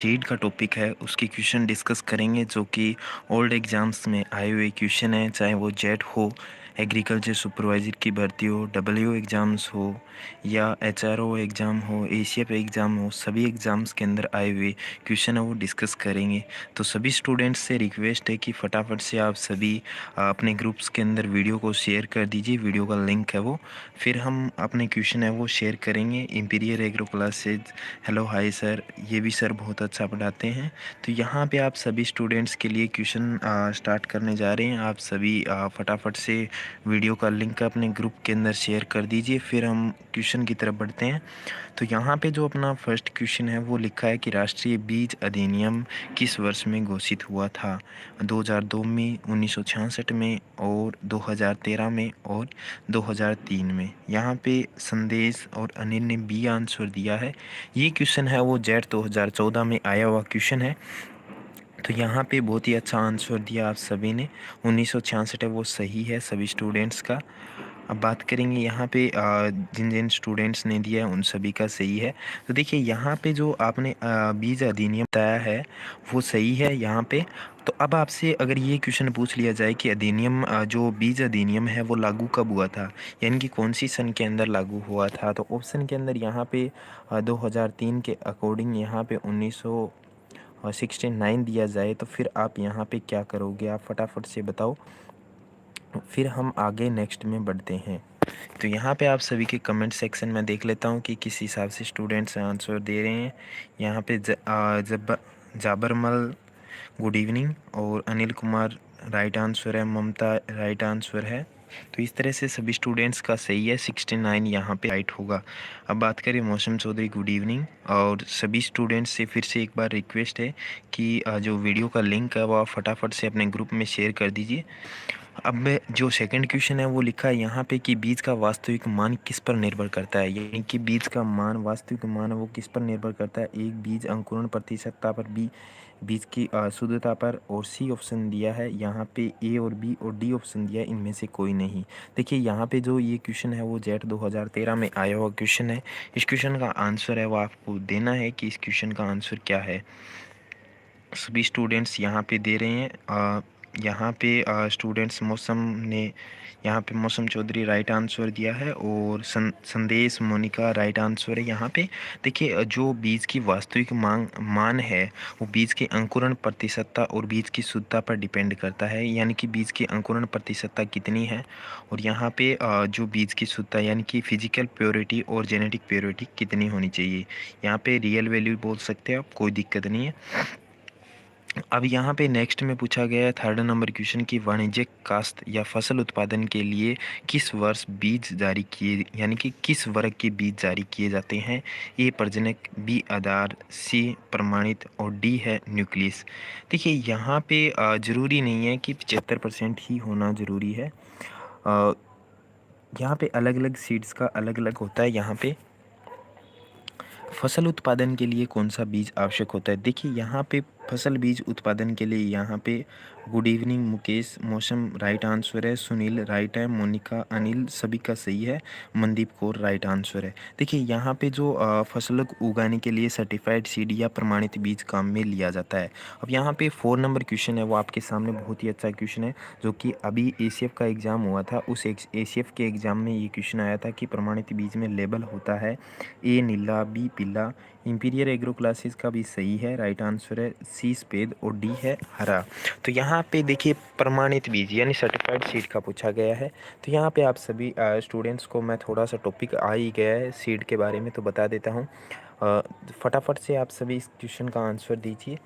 JEE का topic है उसके क्वेश्चन डिस्कस करेंगे जो कि ओल्ड एग्जाम्स में आए हुए क्वेश्चन हैं, चाहे वो जेट हो, एग्रीकल्चर सुपरवाइजर की भर्ती हो, डब्ल्यू एग्ज़ाम्स हो या एचआरओ एग्ज़ाम हो, एसीएफ एग्ज़ाम हो, सभी एग्ज़ाम्स के अंदर आए हुए क्वेश्चन है वो डिस्कस करेंगे। तो सभी स्टूडेंट्स से रिक्वेस्ट है कि फटाफट से आप सभी अपने ग्रुप्स के अंदर वीडियो को शेयर कर दीजिए। वीडियो का लिंक है वो, फिर हम अपने क्वेश्चन है वो शेयर करेंगे। Imperial agro classes, hello hi sir, ये भी सर बहुत अच्छा पढ़ाते हैं। तो यहाँ पे आप सभी स्टूडेंट्स के लिए क्वेश्चन स्टार्ट करने जा रहे हैं। आप सभी फटाफट से वीडियो का लिंक अपने ग्रुप के अंदर शेयर कर दीजिए, फिर हम क्वेश्चन की तरफ बढ़ते हैं। तो यहाँ पे जो अपना फर्स्ट क्वेश्चन है वो लिखा है कि राष्ट्रीय बीज अधिनियम किस वर्ष में घोषित हुआ था? 2002 में, 1966 में और 2013 में और 2003 में। यहाँ पे संदेश और अनिल ने बी आंसर दिया है। ये क्वेश्चन है वो जेट 2014 में आया हुआ क्वेश्चन है। तो यहाँ पे बहुत ही अच्छा आंसर दिया आप सभी ने। 1966 है वो सही है सभी स्टूडेंट्स का। अब बात करेंगे यहाँ पे जिन जिन स्टूडेंट्स ने दिया है उन सभी का सही है। तो देखिए यहाँ पे जो आपने बीज अधिनियम बताया है वो सही है यहाँ पे। तो अब आपसे अगर ये क्वेश्चन पूछ लिया जाए कि अधिनियम जो बीज अधिनियम है वो लागू कब हुआ था, यानी कि कौन सी सन के अंदर लागू हुआ था, तो ऑप्शन के अंदर यहाँ पे 2003 के अकॉर्डिंग यहाँ पे 1969 दिया जाए तो फिर आप यहाँ पे क्या करोगे, आप फटाफट से बताओ, फिर हम आगे नेक्स्ट में बढ़ते हैं। तो यहाँ पे आप सभी के कमेंट सेक्शन में देख लेता हूँ कि किस हिसाब से स्टूडेंट्स आंसर दे रहे हैं। यहाँ पे जब जाबरमल गुड इवनिंग और अनिल कुमार राइट आंसर है, ममता राइट आंसर है। तो इस तरह से सभी स्टूडेंट्स का सही है, 69 यहाँ पे राइट होगा। अब बात करें मौसम चौधरी गुड इवनिंग, और सभी स्टूडेंट्स से फिर से एक बार रिक्वेस्ट है कि जो वीडियो का लिंक है वो आप फटाफट से अपने ग्रुप में शेयर कर दीजिए। अब जो सेकंड क्वेश्चन है वो लिखा है यहाँ पे कि बीज का वास्तविक मान किस पर निर्भर करता है, यानी कि बीज का मान, वास्तविक मान है वो किस पर निर्भर करता है। एक, बीज अंकुरण प्रतिशतता पर, बी बीज की शुद्धता पर, और सी ऑप्शन दिया है यहाँ पे ए और बी, और डी ऑप्शन दिया है इनमें से कोई नहीं। देखिए यहाँ पे जो ये क्वेश्चन है वो जेट 2013 में आया हुआ क्वेश्चन है। इस क्वेश्चन का आंसर है वो आपको देना है कि इस क्वेश्चन का आंसर क्या है। सभी स्टूडेंट्स यहाँ पे दे रहे हैं। यहाँ पे स्टूडेंट्स मौसम ने, यहाँ पे मौसम चौधरी राइट आंसर दिया है, और संदेश मोनिका राइट आंसर है यहाँ पे। देखिए जो बीज की वास्तविक मान है वो बीज के अंकुरण प्रतिशतता और बीज की शुद्धता पर डिपेंड करता है, यानी कि बीज की अंकुरण प्रतिशतता कितनी है, और यहाँ पे जो बीज की शुद्धता यानी कि फिजिकल प्योरिटी और जेनेटिक प्योरिटी कितनी होनी चाहिए। यहाँ पे रियल वैल्यू बोल सकते हैं आप, कोई दिक्कत नहीं है। अब यहाँ पे नेक्स्ट में पूछा गया है थर्ड नंबर क्वेश्चन की वाणिज्यिक काश्त या फसल उत्पादन के लिए किस वर्ष बीज जारी किए, यानी कि किस वर्ग के बीज जारी किए जाते हैं। ए प्रजनक, बी आधार, सी प्रमाणित और डी है न्यूक्लियस। देखिए यहाँ पे ज़रूरी नहीं है कि 75% ही होना ज़रूरी है। यहाँ पे अलग अलग सीड्स का अलग अलग होता है। यहाँ पे फसल उत्पादन के लिए कौन सा बीज आवश्यक होता है, देखिए यहाँ पे फसल बीज उत्पादन के लिए यहाँ पे गुड इवनिंग मुकेश, मौसम राइट आंसर है, सुनील राइट है, मोनिका, अनिल सभी का सही है, मनदीप कौर राइट आंसर है। देखिए यहाँ पे जो फसल उगाने के लिए सर्टिफाइड सीड या प्रमाणित बीज काम में लिया जाता है। अब यहाँ पे 4 नंबर क्वेश्चन है वो आपके सामने बहुत ही अच्छा क्वेश्चन है, जो कि अभी एसीएफ का एग्ज़ाम हुआ था, उस एसीएफ के एग्ज़ाम में ये क्वेश्चन आया था कि प्रमाणित बीज में लेबल होता है ए नीला, बी पीला। इंपीरियल एग्रो क्लासेस का भी सही है, राइट आंसर है सी सफ़ेद, और डी है हरा। तो यहाँ पे देखिए प्रमाणित बीज यानी सर्टिफाइड सीड का पूछा गया है। तो यहाँ पे आप सभी स्टूडेंट्स को मैं थोड़ा सा टॉपिक आ ही गया है सीड के बारे में तो बता देता हूँ। फटाफट से आप सभी इस क्वेश्चन का आंसर दीजिए।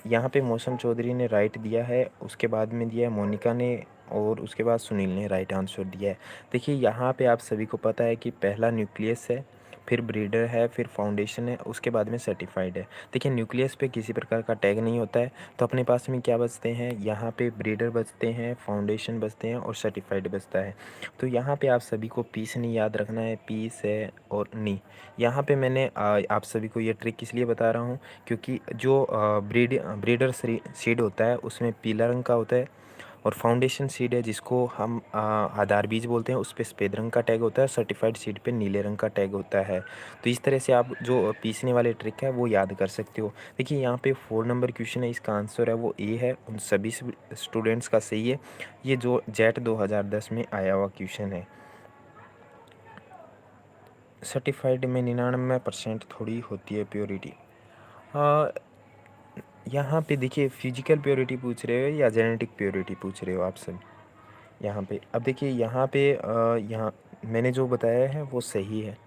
यहाँ पे मौसम चौधरी ने राइट दिया है, उसके बाद में दिया है मोनिका ने, और उसके बाद सुनील ने राइट आंसर दिया है। देखिए यहाँ पे आप सभी को पता है कि पहला न्यूक्लियस है, फिर ब्रीडर है, फिर फाउंडेशन है, उसके बाद में सर्टिफाइड है। देखिए न्यूक्लियस पे किसी प्रकार का टैग नहीं होता है, तो अपने पास में क्या बचते हैं, यहाँ पे ब्रीडर बचते हैं, फाउंडेशन बचते हैं, और सर्टिफाइड बचता है। तो यहाँ पे आप सभी को पीस नहीं याद रखना है, पीस है और नी। यहाँ पे मैंने आप सभी को ये ट्रिक इसलिए बता रहा हूँ क्योंकि जो ब्रीडर सीड होता है उसमें पीला रंग का होता है, और फाउंडेशन सीड है जिसको हम आधार बीज बोलते हैं, उस पे सफ़ेद रंग का टैग होता है, सर्टिफाइड सीड पे नीले रंग का टैग होता है। तो इस तरह से आप जो पीसने वाले ट्रिक है वो याद कर सकते हो। देखिए यहाँ पे 4 नंबर क्वेश्चन है, इसका आंसर है वो ए है, उन सभी स्टूडेंट्स का सही है। ये जो जेट 2010 में आया हुआ क्वेश्चन है। सर्टिफाइड में 99% थोड़ी होती है प्योरिटी। यहाँ पे देखिए फिजिकल प्योरिटी पूछ रहे हो या जेनेटिक प्योरिटी पूछ रहे हो आप सब यहाँ पे। अब देखिए यहाँ पे यहाँ मैंने जो बताया है वो सही है।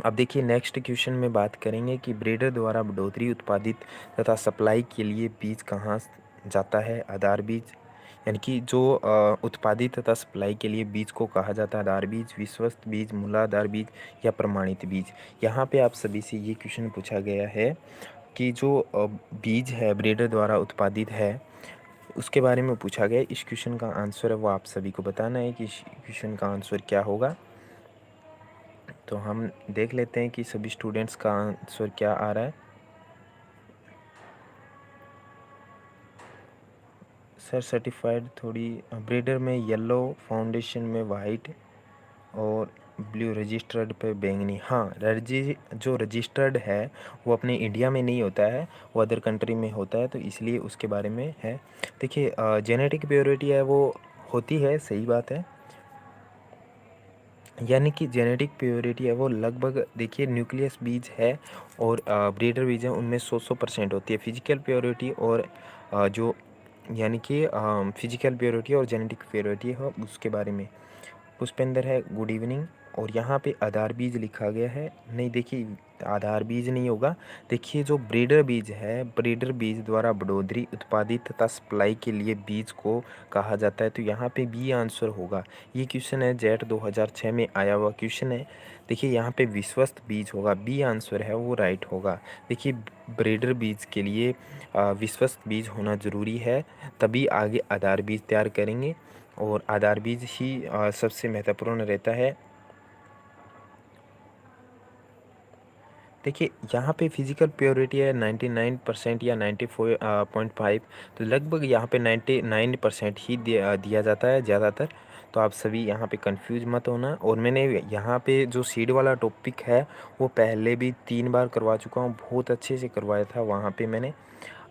अब देखिए नेक्स्ट क्वेश्चन में बात करेंगे कि ब्रीडर द्वारा बढ़ोतरी उत्पादित तथा सप्लाई के लिए बीज कहाँ जाता है। आधार बीज, यानी कि जो उत्पादित तथा सप्लाई के लिए बीज को कहा जाता है आधार बीज, विश्वस्त बीज, मूलाधार बीज या प्रमाणित बीज। यहाँ पे आप सभी से ये क्वेश्चन पूछा गया है कि जो बीज है ब्रीडर द्वारा उत्पादित है उसके बारे में पूछा गया। इस क्वेश्चन का आंसर है वो आप सभी को बताना है कि इस क्वेश्चन का आंसर क्या होगा। तो हम देख लेते हैं कि सभी स्टूडेंट्स का आंसर क्या आ रहा है। सर सर्टिफाइड थोड़ी ब्रीडर में येलो, फाउंडेशन में वाइट और ब्लू, रजिस्टर्ड पे बैंगनी। हाँ, जो रजिस्टर्ड है वो अपने इंडिया में नहीं होता है, वो अदर कंट्री में होता है, तो इसलिए उसके बारे में है। देखिए जेनेटिक प्योरिटी है वो होती है, सही बात है। यानी कि जेनेटिक प्योरिटी है वो लगभग देखिए न्यूक्लियस बीज है और ब्रीडर बीज है उनमें 100% होती है। फिजिकल प्योरिटी और जो यानी कि फिजिकल प्योरिटी और जेनेटिक प्योरिटी है उसके बारे में। पुष्पेंद्र है, गुड इवनिंग। और यहाँ पे आधार बीज लिखा गया है, नहीं देखिए आधार बीज नहीं होगा। देखिए जो ब्रीडर बीज है, ब्रीडर बीज द्वारा बढ़ोतरी उत्पादित तथा सप्लाई के लिए बीज को कहा जाता है, तो यहाँ पे बी आंसर होगा। ये क्वेश्चन है जेट 2006 में आया हुआ क्वेश्चन है। देखिए यहाँ पे विश्वस्त बीज होगा, बी आंसर है वो राइट होगा। देखिए ब्रीडर बीज के लिए विश्वस्त बीज होना ज़रूरी है, तभी आगे आधार बीज तैयार करेंगे और आधार बीज ही सबसे महत्वपूर्ण रहता है। देखिए यहाँ पे फिजिकल प्योरिटी है 99% या 94.5, तो लगभग यहाँ पे 99% ही दिया जाता है ज़्यादातर। तो आप सभी यहाँ पे कंफ्यूज मत होना। और मैंने यहाँ पे जो सीड वाला टॉपिक है वो पहले भी 3 बार करवा चुका हूँ, बहुत अच्छे से करवाया था वहाँ पे मैंने।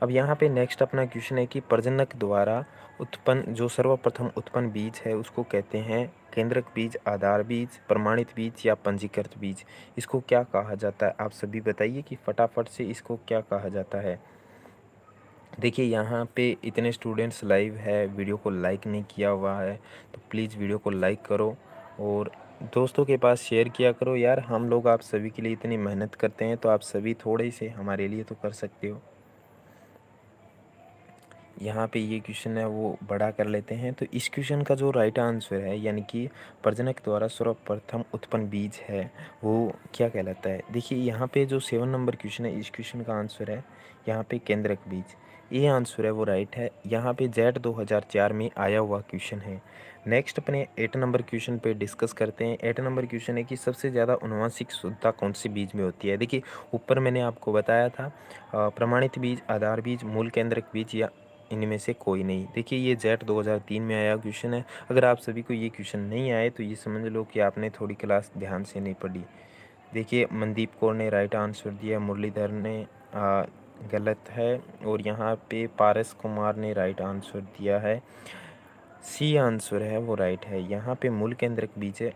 अब यहाँ पे नेक्स्ट अपना क्वेश्चन है कि प्रजनक द्वारा उत्पन्न जो सर्वप्रथम उत्पन्न बीज है उसको कहते हैं केंद्रक बीज, आधार बीज, प्रमाणित बीज या पंजीकृत बीज। इसको क्या कहा जाता है आप सभी बताइए कि फटाफट से इसको क्या कहा जाता है। देखिए यहाँ पे इतने स्टूडेंट्स लाइव है, वीडियो को लाइक नहीं किया हुआ है तो प्लीज़ वीडियो को लाइक करो और दोस्तों के पास शेयर किया करो। यार हम लोग आप सभी के लिए इतनी मेहनत करते हैं तो आप सभी थोड़े से हमारे लिए तो कर सकते हो। यहाँ पे ये क्वेश्चन है वो बड़ा कर लेते हैं। तो इस क्वेश्चन का जो राइट आंसर है यानी कि प्रजनक द्वारा सर्वप्रथम उत्पन्न बीज है वो क्या कहलाता है। देखिए यहाँ पे जो 7 नंबर क्वेश्चन है इस क्वेश्चन का आंसर है यहाँ पे केंद्रक बीज, ये आंसर है वो राइट है। यहाँ पे जेट 2004 में आया हुआ क्वेश्चन है। नेक्स्ट अपने 8 नंबर क्वेश्चन पे डिस्कस करते हैं। 8 नंबर क्वेश्चन है कि सबसे ज़्यादा अनुवांशिक शुद्धता कौन से बीज में होती है। देखिए ऊपर मैंने आपको बताया था प्रमाणित बीज, आधार बीज, मूल केंद्रक बीज या इनमें से कोई नहीं। देखिए ये जेट 2003 में आया क्वेश्चन है। अगर आप सभी को ये क्वेश्चन नहीं आए तो ये समझ लो कि आपने थोड़ी क्लास ध्यान से नहीं पढ़ी। देखिए मनदीप कौर ने राइट आंसर दिया, मुरलीधर ने गलत है और यहाँ पे पारस कुमार ने राइट आंसर दिया है, सी आंसर है वो राइट है। यहाँ पे मूल केंद्रक बीज है।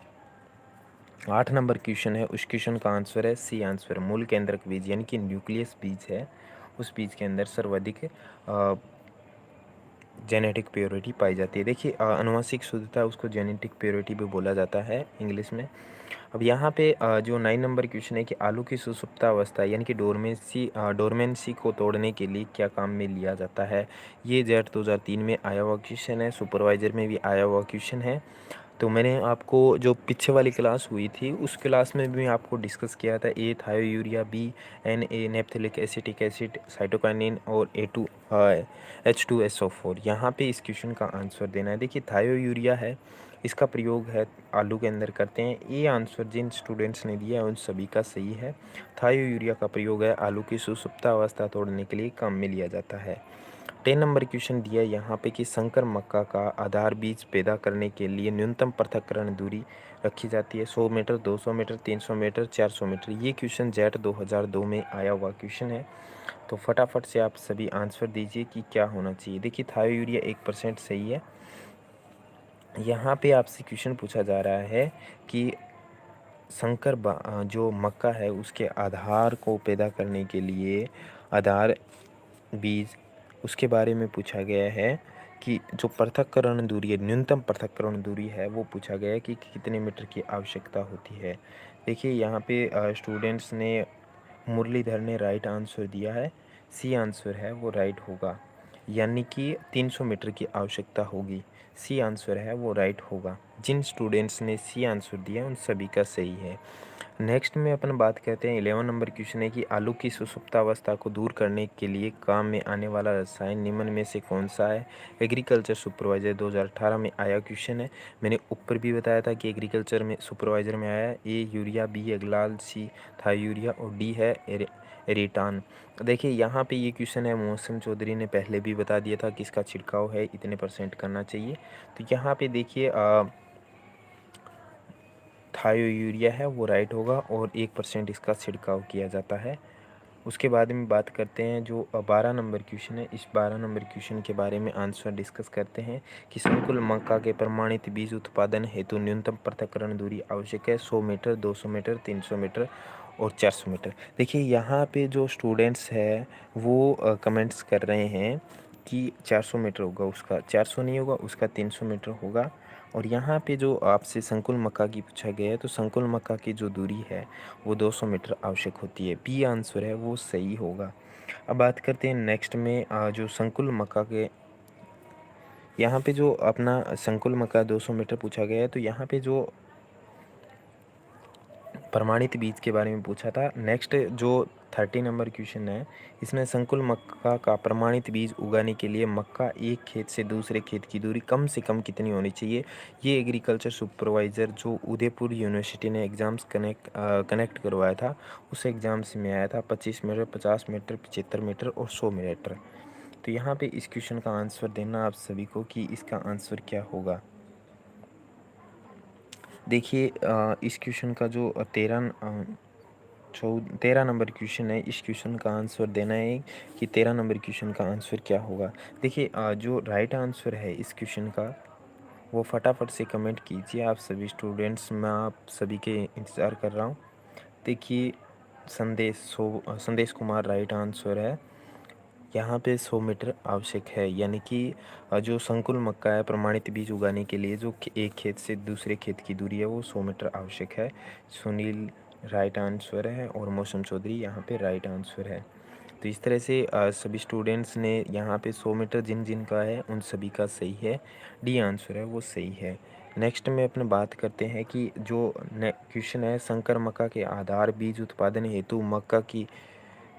8 नंबर क्वेश्चन है उस क्वेश्चन का आंसर है सी आंसर, मूल केंद्रक बीज यानी कि न्यूक्लियस बीज है, उस बीज के अंदर सर्वाधिक जेनेटिक प्योरिटी पाई जाती है। देखिए आनुवंशिक शुद्धता उसको जेनेटिक प्योरिटी भी बोला जाता है इंग्लिश में। अब यहाँ पे जो 9 नंबर क्वेश्चन है कि आलू की सुसुप्तावस्था यानी कि डोरमेंसी को तोड़ने के लिए क्या काम में लिया जाता है। ये जेट 2003 में आया हुआ क्वेश्चन है, सुपरवाइजर में भी आया हुआ क्वेश्चन है। तो मैंने आपको जो पीछे वाली क्लास हुई थी उस क्लास में भी आपको डिस्कस किया था A thiourea, B NA naphthalic acetic acid, cytokinin और H2SO4। यहाँ पे इस क्वेश्चन का आंसर देना है। देखिए थायोयूरिया है, इसका प्रयोग है आलू के अंदर करते हैं। ये आंसर जिन स्टूडेंट्स ने दिया है उन सभी का सही है। थायोयूरिया का प्रयोग है आलू की सुसुप्तावस्था तोड़ने के लिए काम में लिया जाता है। 10 नंबर क्वेश्चन दिया यहाँ पे कि संकर मक्का का आधार बीज पैदा करने के लिए न्यूनतम पृथक्करण दूरी रखी जाती है 100 मीटर, 200 मीटर, 300 मीटर, 400 मीटर। ये क्वेश्चन जेट 2002 में आया हुआ क्वेश्चन है। तो फटाफट से आप सभी आंसर दीजिए कि क्या होना चाहिए। देखिए थायो यूरिया 1% सही है। यहाँ पे आपसे क्वेश्चन पूछा जा रहा है कि जो मक्का है उसके आधार को पैदा करने के लिए आधार बीज उसके बारे में पूछा गया है कि जो पृथक्करण दूरी है, न्यूनतम पृथक्करण दूरी है, वो पूछा गया है कि कितने मीटर की आवश्यकता होती है। देखिए यहाँ पे स्टूडेंट्स ने मुरलीधर ने राइट आंसर दिया है, सी आंसर है वो राइट होगा, यानी कि 300 मीटर की आवश्यकता होगी। सी आंसर है वो राइट होगा। जिन स्टूडेंट्स ने सी आंसर दिया उन सभी का सही है। नेक्स्ट में अपन बात करते हैं 11 नंबर क्वेश्चन है कि आलू की सुषुप्तावस्था को दूर करने के लिए काम में आने वाला रसायन निम्न में से कौन सा है। एग्रीकल्चर सुपरवाइजर 2018 में आया क्वेश्चन है। मैंने ऊपर भी बताया था कि एग्रीकल्चर में सुपरवाइजर में आया है। ए यूरिया, बी एग्लाल, सी थायूरिया और डी है एरिटान। देखिए यहाँ पे ये क्वेश्चन है, मौसम चौधरी ने पहले भी बता दिया था कि इसका छिड़काव है इतने % करना चाहिए। तो यहाँ पे देखिए थायो यूरिया है वो राइट होगा और 1% इसका छिड़काव किया जाता है। उसके बाद में बात करते हैं जो 12 नंबर क्वेश्चन है। इस 12 नंबर क्वेश्चन के बारे में आंसर डिस्कस करते हैं कि संकुल मक्का के प्रमाणित बीज उत्पादन हेतु न्यूनतम पृथक्करण दूरी आवश्यक है 100 मीटर, 200 मीटर, 300 मीटर और 400 मीटर। देखिए यहाँ पे जो स्टूडेंट्स है वो कमेंट्स कर रहे हैं कि 400 मीटर होगा, उसका 400 नहीं होगा, उसका 300 मीटर होगा। और यहाँ पे जो आपसे संकुल मक्का की पूछा गया है तो संकुल मक्का की जो दूरी है वो 200 मीटर आवश्यक होती है। बी आंसर है वो सही होगा। अब बात करते हैं नेक्स्ट में जो संकुल मक्का के यहाँ पे जो अपना संकुल मक्का 200 मीटर पूछा गया है। तो यहाँ पे जो प्रमाणित बीज के बारे में पूछा था। नेक्स्ट जो 30 नंबर क्वेश्चन है, इसमें संकुल मक्का का प्रमाणित बीज उगाने के लिए मक्का एक खेत से दूसरे खेत की दूरी कम से कम कितनी होनी चाहिए। ये एग्रीकल्चर सुपरवाइज़र जो उदयपुर यूनिवर्सिटी ने एग्ज़ाम्स कनेक्ट करवाया था उस एग्ज़ाम्स में आया था 25 मीटर, 50 मीटर, 75 मीटर और 100 मीटर। तो यहाँ पे इस क्वेश्चन का आंसर देना आप सभी को कि इसका आंसर क्या होगा। देखिए इस क्वेश्चन का जो 13 नंबर क्वेश्चन है, इस क्वेश्चन का आंसर देना है कि 13 नंबर क्वेश्चन का आंसर क्या होगा। देखिए जो राइट आंसर है इस क्वेश्चन का वो फटाफट से कमेंट कीजिए आप सभी स्टूडेंट्स, मैं आप सभी के इंतज़ार कर रहा हूँ। देखिए संदेश कुमार राइट आंसर है। यहाँ पे 100 मीटर आवश्यक है, यानी कि जो संकुल मक्का है प्रमाणित बीज उगाने के लिए जो एक खेत से दूसरे खेत की दूरी है वो 100 मीटर आवश्यक है। सुनील राइट आंसर है और मौसम चौधरी यहाँ पे राइट आंसर है। तो इस तरह से सभी स्टूडेंट्स ने यहाँ पे 100 मीटर जिन जिन का है उन सभी का सही है। डी आंसर है वो सही है। नेक्स्ट में अपने बात करते हैं कि जो क्वेश्चन है संकर मक्का के आधार बीज उत्पादन हेतु मक्का की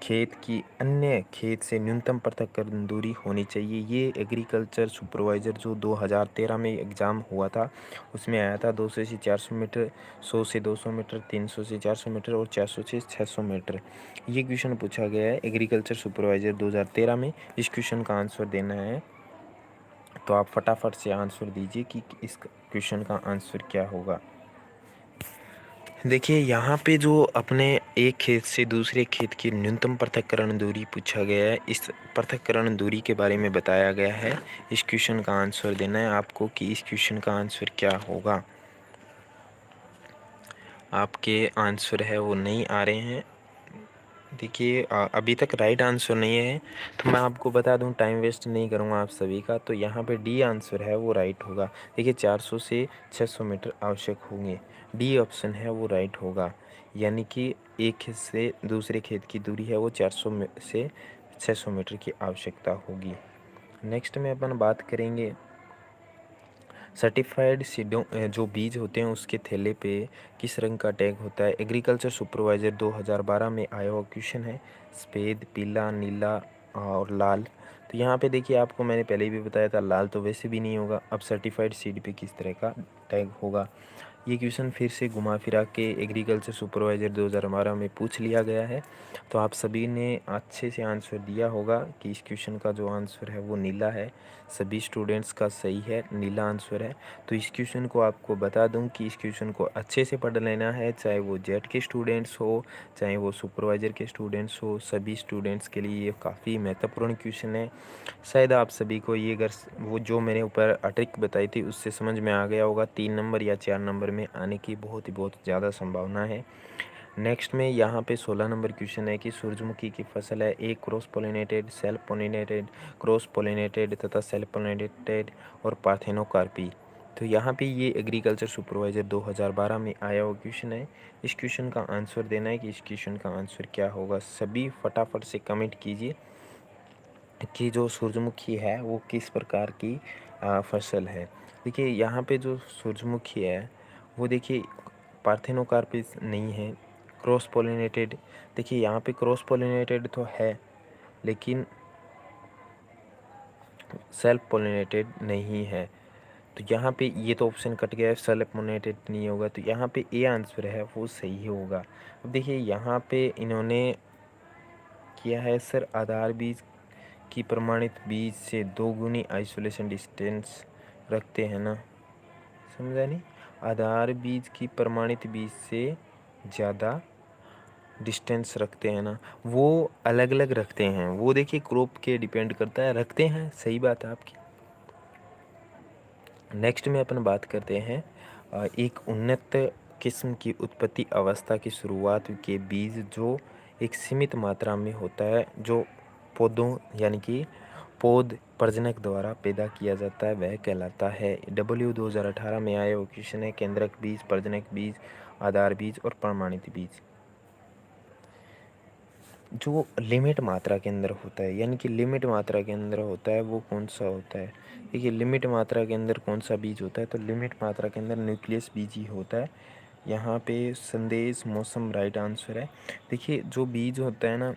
खेत की अन्य खेत से न्यूनतम पृथक्करण दूरी होनी चाहिए। ये एग्रीकल्चर सुपरवाइज़र जो 2013 में एग्ज़ाम हुआ था उसमें आया था 200 से 400 मीटर, 100 से 200 मीटर, 300 से 400 मीटर और 400 से 600 मीटर। ये क्वेश्चन पूछा गया है एग्रीकल्चर सुपरवाइज़र 2013 में। इस क्वेश्चन का आंसर देना है तो आप फटाफट से आंसर दीजिए कि इस क्वेश्चन का आंसर क्या होगा। देखिए यहाँ पे जो अपने एक खेत से दूसरे खेत की न्यूनतम पृथक्करण दूरी पूछा गया है, इस पृथक्करण दूरी के बारे में बताया गया है। इस क्वेश्चन का आंसर देना है आपको कि इस क्वेश्चन का आंसर क्या होगा। आपके आंसर है वो नहीं आ रहे हैं। देखिए अभी तक राइट आंसर नहीं है तो मैं आपको बता दूं, टाइम वेस्ट नहीं करूंगा आप सभी का। तो यहाँ पे डी आंसर है वो राइट होगा। देखिए 400 से 600 मीटर आवश्यक होंगे, डी ऑप्शन है वो राइट होगा, यानी कि एक खेत से दूसरे खेत की दूरी है वो 400 से 600 मीटर की आवश्यकता होगी। नेक्स्ट में अपन बात करेंगे सर्टिफाइड सीडों जो बीज होते हैं उसके थैले पे किस रंग का टैग होता है। एग्रीकल्चर सुपरवाइज़र 2012 में आया हुआ क्वेश्चन है, सफ़ेद, पीला, नीला और लाल। तो यहाँ पे देखिए आपको मैंने पहले भी बताया था लाल तो वैसे भी नहीं होगा। अब सर्टिफाइड सीड पे किस तरह का टैग होगा। ये क्वेश्चन फिर से घुमा फिरा के एग्रीकल्चर सुपरवाइज़र 2012 में पूछ लिया गया है। तो आप सभी ने अच्छे से आंसर दिया होगा कि इस क्वेश्चन का जो आंसर है वो नीला है। सभी स्टूडेंट्स का सही है, नीला आंसर है। तो इस क्वेश्चन को आपको बता दूं कि इस क्वेश्चन को अच्छे से पढ़ लेना है, चाहे वो जेट के स्टूडेंट्स हो, चाहे वो सुपरवाइज़र के स्टूडेंट्स हो, सभी स्टूडेंट्स के लिए ये काफ़ी महत्वपूर्ण क्वेश्चन है। शायद आप सभी को ये अगर वो जो मेरे ऊपर ट्रिक बताई थी उससे समझ में आ गया होगा, 3 नंबर या 4 नंबर में आने की बहुत ज़्यादा संभावना है। नेक्स्ट में यहाँ पे 16 नंबर क्वेश्चन है कि सूरजमुखी की फसल है, एक cross pollinated, self pollinated, cross pollinated तथा सेल्फ पोलिनेटेड और पार्थेनोकार्पी। तो यहाँ पे ये एग्रीकल्चर सुपरवाइज़र 2012 में आया हुआ क्वेश्चन है। इस क्वेश्चन का आंसर देना है कि इस क्वेश्चन का आंसर क्या होगा। सभी फटाफट से कमेंट कीजिए कि जो सूरजमुखी है वो किस प्रकार की फसल है। देखिए यहाँ पे जो सूरजमुखी है वो देखिए पार्थेनोकार्पिस नहीं है, क्रॉस पोलिनेटेड। देखिए यहाँ पे क्रॉस पोलिनेटेड तो है लेकिन सेल्फ पोलिनेटेड नहीं है। तो यहाँ पे ये तो ऑप्शन कट गया है, सेल्फ पोलिनेटेड नहीं होगा, तो यहाँ पे ए आंसर है वो सही होगा। अब देखिए यहाँ पे इन्होंने किया है सर, आधार बीज की प्रमाणित बीज से 2 गुनी आइसोलेशन डिस्टेंस रखते हैं ना, समझा नहीं। आधार बीज की प्रमाणित बीज से ज़्यादा डिस्टेंस रखते हैं ना, वो अलग अलग रखते हैं, वो देखिए क्रॉप के डिपेंड करता है, रखते हैं, सही बात है आपकी। नेक्स्ट में अपन बात करते हैं एक उन्नत किस्म की उत्पत्ति अवस्था की शुरुआत के बीज जो एक सीमित मात्रा में होता है, जो पौधों यानी कि पौध प्रजनक द्वारा पैदा किया जाता है, वह कहलाता है। W 2018 में आया वो क्वेश्चन है, केंद्रक बीज, प्रजनक बीज, आधार बीज और प्रमाणित बीज। जो लिमिट मात्रा के अंदर होता है, यानी कि लिमिट मात्रा के अंदर होता है, वो कौन सा होता है। देखिए लिमिट मात्रा के अंदर कौन सा बीज होता है, तो लिमिट मात्रा के अंदर न्यूक्लियस बीज ही होता है। यहाँ पे संदेश मौसम राइट आंसर है। देखिए जो बीज होता है ना,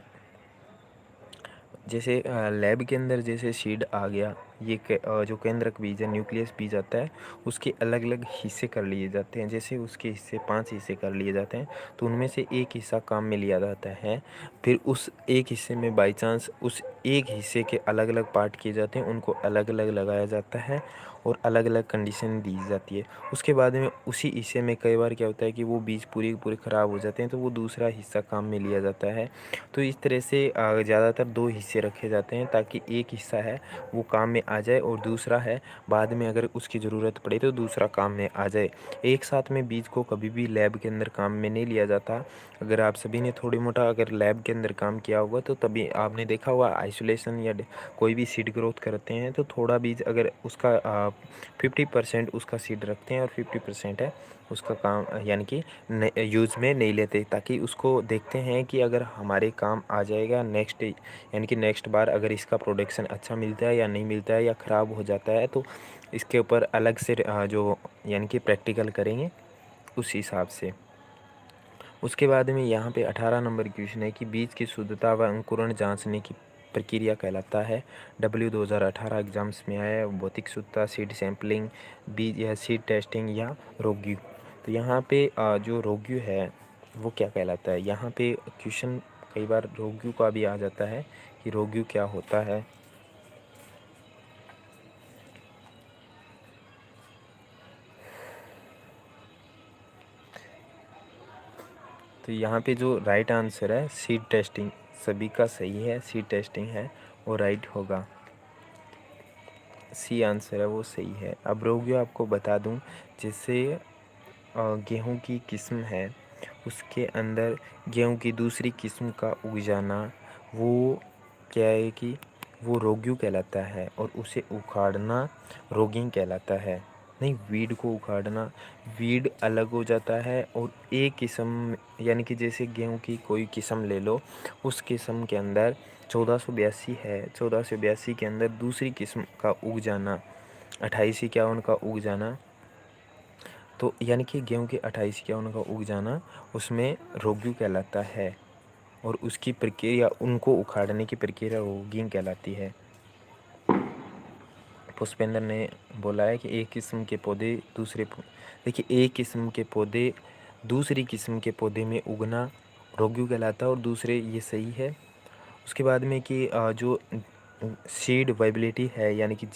जैसे लैब के अंदर जैसे सीड आ गया, ये जो केंद्रक बीज है, न्यूक्लियस बीज आता है, उसके अलग अलग हिस्से कर लिए जाते हैं। जैसे उसके हिस्से 5 हिस्से कर लिए जाते हैं, तो उनमें से एक हिस्सा काम में लिया जाता है। फिर उस एक हिस्से में बाई चांस उस एक हिस्से के अलग अलग पार्ट किए जाते हैं, उनको अलग अलग लगाया जाता है और अलग अलग कंडीशन दी जाती है। उसके बाद में उसी हिस्से में कई बार क्या होता है कि वो बीज पूरे के पूरे ख़राब हो जाते हैं, तो वो दूसरा हिस्सा काम में लिया जाता है। तो इस तरह से ज़्यादातर 2 हिस्से रखे जाते हैं, ताकि एक हिस्सा है वो काम में आ जाए और दूसरा है बाद में अगर उसकी ज़रूरत पड़े तो दूसरा काम में आ जाए। एक साथ में बीज को कभी भी लैब के अंदर काम में नहीं लिया जाता। अगर आप सभी ने थोड़ी मोटा अगर लैब के अंदर काम किया होगा तो तभी आपने देखा होगा आइसोलेशन या कोई भी सीड ग्रोथ करते हैं तो थोड़ा बीज अगर उसका 50% उसका सीड रखते हैं और 50% है उसका काम, यानी कि यूज़ में नहीं लेते, ताकि उसको देखते हैं कि अगर हमारे काम आ जाएगा नेक्स्ट, यानी कि नेक्स्ट बार अगर इसका प्रोडक्शन अच्छा मिलता है या नहीं मिलता है या ख़राब हो जाता है, तो इसके ऊपर अलग से जो यानी कि प्रैक्टिकल करेंगे उस हिसाब से। उसके बाद में यहाँ पे 18 नंबर क्वेश्चन है कि बीज की शुद्धता व अंकुरण जांचने की प्रक्रिया कहलाता है। W 2018 एग्जाम्स में आया है, भौतिक शुद्धता, सीड सैंपलिंग, बीज या सीड टेस्टिंग या रोग्यू। तो यहाँ पे जो रोग्यू है वो क्या कहलाता है। यहाँ पे क्वेश्चन कई बार रोग्यू का भी आ जाता है कि रोग्यू क्या होता है। तो यहाँ पे जो राइट आंसर है सीड टेस्टिंग, सभी का सही है, सीड टेस्टिंग है वो राइट होगा। सी आंसर है वो सही है। अब रोगियो आपको बता दूं, जैसे गेहूं की किस्म है, उसके अंदर गेहूं की दूसरी किस्म का उग जाना, वो क्या है कि वो रोग्यू कहलाता है और उसे उखाड़ना रोगिंग कहलाता है। नहीं, वीड को उखाड़ना, वीड अलग हो जाता है और एक किस्म, यानी कि जैसे गेहूं की कोई किस्म ले लो, उस किस्म के अंदर 1482 है, 1482 के अंदर दूसरी किस्म का उग जाना, 2851 का उग जाना, तो यानी कि गेहूं के 2851 का उग जाना उसमें रोग्यू कहलाता है और उसकी प्रक्रिया, उनको उखाड़ने की प्रक्रिया रोगिंग कहलाती है। पुष्पेंद्र ने बोला है कि एक किस्म के पौधे दूसरे देखिए एक किस्म के पौधे दूसरी किस्म के पौधे में उगना रोग्यू कहलाता है और दूसरे ये सही है। उसके बाद में कि जो सीड वाइबिलिटी है यानी कि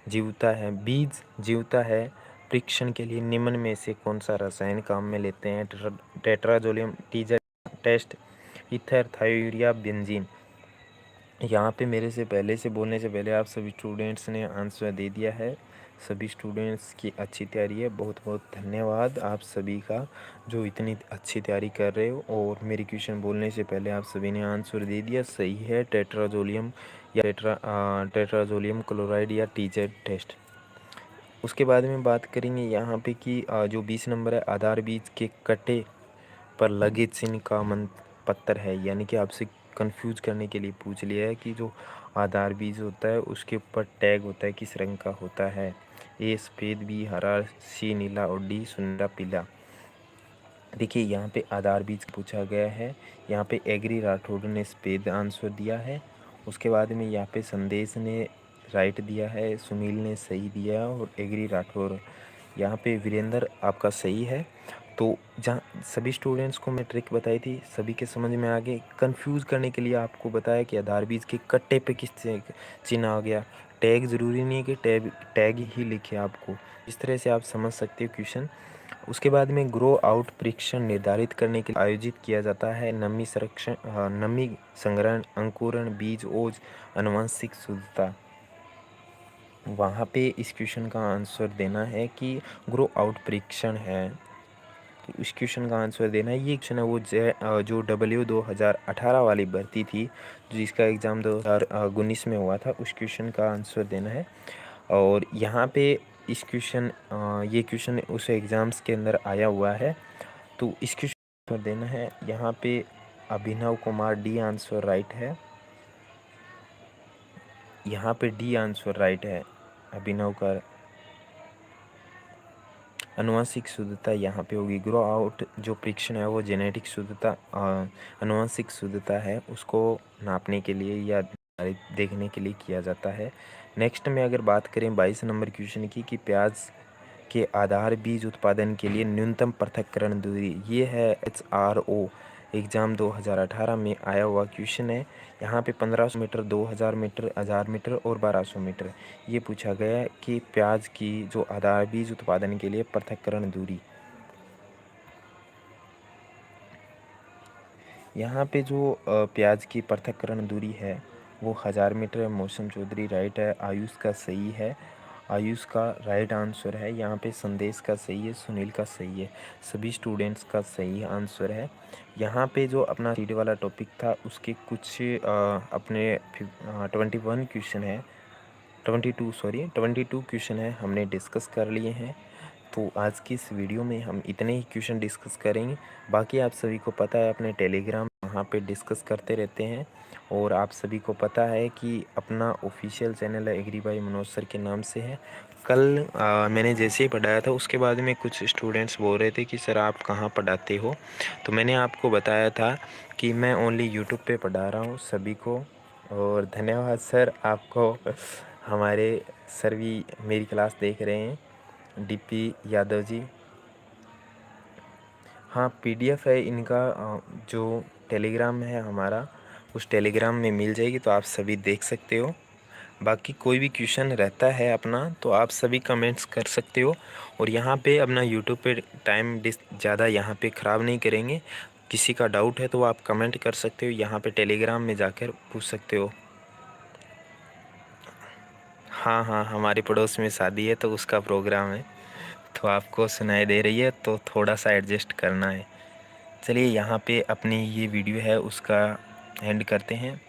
जीवता है, बीज जीवता है, परीक्षण के लिए निम्न में से कौन सा रसायन काम में लेते हैं? टेट्राजोलियम, टीजर टेस्ट, ईथर, थायोयूरिया, बेंजीन। यहाँ पे मेरे से पहले से बोलने से पहले आप सभी स्टूडेंट्स ने आंसर दे दिया है। सभी स्टूडेंट्स की अच्छी तैयारी है, बहुत बहुत धन्यवाद आप सभी का जो इतनी अच्छी तैयारी कर रहे हो। और मेरी क्वेश्चन बोलने से पहले आप सभी ने आंसर दे दिया, सही है टेट्राजोलियम या टेट्राजोलियम क्लोराइड या टीजेड टेस्ट। उसके बाद में बात करेंगे यहाँ पे कि जो 20 नंबर है, आधार बीज के कटे पर लगे चिन्ह का पत्थर है, यानी कि आपसे कंफ्यूज करने के लिए पूछ लिया है कि जो आधार बीज होता है उसके ऊपर टैग होता है किस रंग का होता है? ए सफ़ेद, बी हरा, सी नीला और डी सुनहरा पीला। देखिए यहाँ पे आधार बीज पूछा गया है, यहाँ पे एग्री राठौड़ ने सफ़ेद आंसर दिया है। उसके बाद में यहाँ पे संदेश ने राइट दिया है, सुनील ने सही दिया और एग्री राठौड़। यहाँ पे वीरेंद्र आपका सही है। तो जहाँ सभी स्टूडेंट्स को मैं ट्रिक बताई थी, सभी के समझ में आ गए। कंफ्यूज करने के लिए आपको बताया कि आधार बीज के कट्टे पे किस चिन्ह आ गया। टैग ज़रूरी नहीं है कि टैग ही लिखे आपको, इस तरह से आप समझ सकते हो क्वेश्चन। उसके बाद में ग्रो आउट परीक्षण निर्धारित करने के लिए आयोजित किया जाता है। नमी संरक्षण, नमी संग्रहण, अंकुरण, बीज ओज, आनुवंशिक शुद्धता। वहाँ पे इस क्वेश्चन का आंसर देना है कि ग्रो आउट परीक्षण है, तो इस क्वेश्चन का आंसर देना है। ये क्वेश्चन है वो जो W 2018 वाली भर्ती थी, जिसका एग्ज़ाम 2019 में हुआ था, उस क्वेश्चन का आंसर देना है। और यहाँ पे इस क्वेश्चन ये क्वेश्चन उस एग्ज़ाम्स के अंदर आया हुआ है, तो इस क्वेश्चन पर देना है। यहाँ पे Abhinav Kumar, D answer right है। यहाँ पे डी आंसर राइट है अभिनव का। आनुवंशिक शुद्धता यहाँ पे होगी। ग्रो आउट जो परीक्षण है वो जेनेटिक शुद्धता, आनुवंशिक शुद्धता है, उसको नापने के लिए या देखने के लिए किया जाता है। नेक्स्ट में अगर बात करें 22 नंबर क्वेश्चन की कि प्याज के आधार बीज उत्पादन के लिए न्यूनतम पृथक्करण दूरी, ये है HRO एग्ज़ाम 2018 में आया हुआ क्वेश्चन है। यहाँ पे 1500 मीटर, 2000 मीटर, 1000 मीटर और 1200 मीटर ये पूछा गया है कि प्याज की जो आधार बीज उत्पादन के लिए पृथक्करण दूरी। यहाँ पे जो प्याज की पृथक्करण दूरी है वो 1000 मीटर है। मौसम चौधरी राइट है, आयुष का सही है, आयुष का राइट आंसर है। यहाँ पे संदेश का सही है, सुनील का सही है, सभी स्टूडेंट्स का सही आंसर है। यहाँ पे जो अपना सीड वाला टॉपिक था उसके कुछ अपने 21 क्वेश्चन है, 22 क्वेश्चन है हमने डिस्कस कर लिए हैं। तो आज की इस वीडियो में हम इतने ही क्वेश्चन डिस्कस करेंगे। बाकी आप सभी को पता है अपने टेलीग्राम वहाँ पे डिस्कस करते रहते हैं, और आप सभी को पता है कि अपना ऑफिशियल चैनल है एग्री बाय मनोज सर के नाम से है। कल मैंने जैसे ही पढ़ाया था उसके बाद में कुछ स्टूडेंट्स बोल रहे थे कि सर आप कहाँ पढ़ाते हो, तो मैंने आपको बताया था कि मैं ओनली यूट्यूब पे पढ़ा रहा हूँ सभी को। और धन्यवाद सर, आपको हमारे सर भी मेरी क्लास देख रहे हैं, DP यादव जी। हाँ PDF है इनका, जो टेलीग्राम है हमारा, उस टेलीग्राम में मिल जाएगी, तो आप सभी देख सकते हो। बाकी कोई भी क्वेश्चन रहता है अपना तो आप सभी कमेंट्स कर सकते हो। और यहाँ पे अपना यूट्यूब पे टाइम ज़्यादा यहाँ पे ख़राब नहीं करेंगे। किसी का डाउट है तो आप कमेंट कर सकते हो, यहाँ पे टेलीग्राम में जाकर पूछ सकते हो। हाँ हाँ, हमारे पड़ोस में शादी है तो उसका प्रोग्राम है, तो आपको सुनाई दे रही है तो थोड़ा सा एडजस्ट करना है। चलिए यहाँ पे अपनी ये वीडियो है उसका एंड करते हैं।